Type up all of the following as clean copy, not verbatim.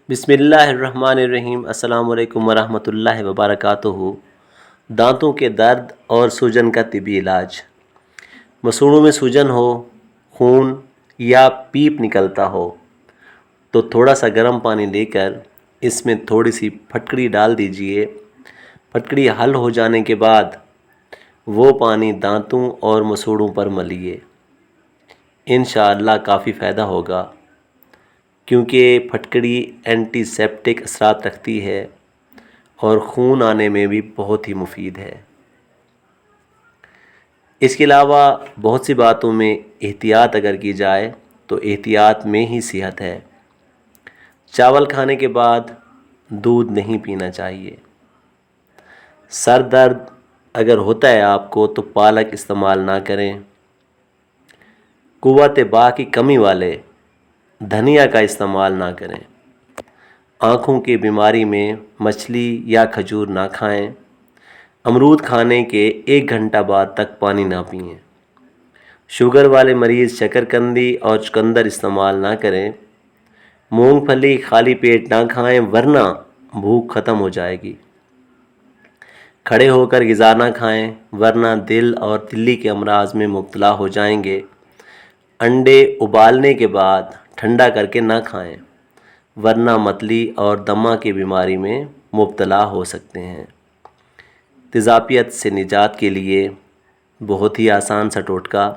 بسم اللہ الرحمن الرحیم۔ السلام علیکم ورحمۃ اللہ وبرکاتہ۔ دانتوں کے درد اور سوجن کا طبی علاج۔ مسوڑوں میں سوجن ہو، خون یا پیپ نکلتا ہو تو تھوڑا سا گرم پانی لے کر اس میں تھوڑی سی پھٹکڑی ڈال دیجئے۔ پھٹکڑی حل ہو جانے کے بعد وہ پانی دانتوں اور مسوڑوں پر ملیے۔ انشاءاللہ کافی فائدہ ہوگا، کیونکہ پھٹکڑی اینٹی سیپٹک اثرات رکھتی ہے اور خون آنے میں بھی بہت ہی مفید ہے۔ اس کے علاوہ بہت سی باتوں میں احتیاط اگر کی جائے تو احتیاط میں ہی صحت ہے۔ چاول کھانے کے بعد دودھ نہیں پینا چاہیے۔ سر درد اگر ہوتا ہے آپ کو تو پالک استعمال نہ کریں۔ قوت باہ کی کمی والے دھنیا کا استعمال نہ کریں۔ آنکھوں کی بیماری میں مچھلی یا کھجور نہ کھائیں۔ امرود کھانے کے 1 گھنٹہ بعد تک پانی نہ پئیں۔ شوگر والے مریض شکرقندی اور چقندر استعمال نہ کریں۔ مونگ پھلی خالی پیٹ نہ کھائیں ورنہ بھوک ختم ہو جائے گی۔ کھڑے ہو کر غذا نہ کھائیں ورنہ دل اور دلی کے امراض میں مبتلا ہو جائیں گے۔ انڈے ابالنے کے بعد ٹھنڈا کر کے نہ کھائیں ورنہ متلی اور دمہ کی بیماری میں مبتلا ہو سکتے ہیں۔ تیزابیت سے نجات کے لیے بہت ہی آسان سا ٹوٹکا: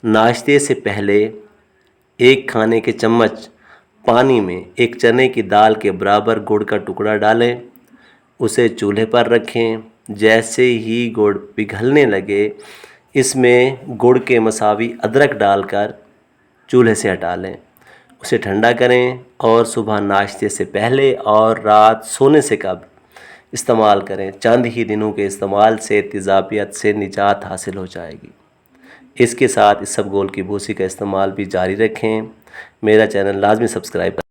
ناشتے سے پہلے 1 کھانے کے چمچ پانی میں 1 چنے کی دال کے برابر گڑ کا ٹکڑا ڈالیں، اسے چولہے پر رکھیں۔ جیسے ہی گڑ پگھلنے لگے اس میں گڑ کے مساوی ادرک ڈال کر چولہے سے ہٹا لیں، اسے ٹھنڈا کریں اور صبح ناشتے سے پہلے اور رات سونے سے قبل استعمال کریں۔ چند ہی دنوں کے استعمال سے تیزابیت سے نجات حاصل ہو جائے گی۔ اس کے ساتھ اسبگول کی بھوسی کا استعمال بھی جاری رکھیں۔ میرا چینل لازمی سبسکرائب کریں۔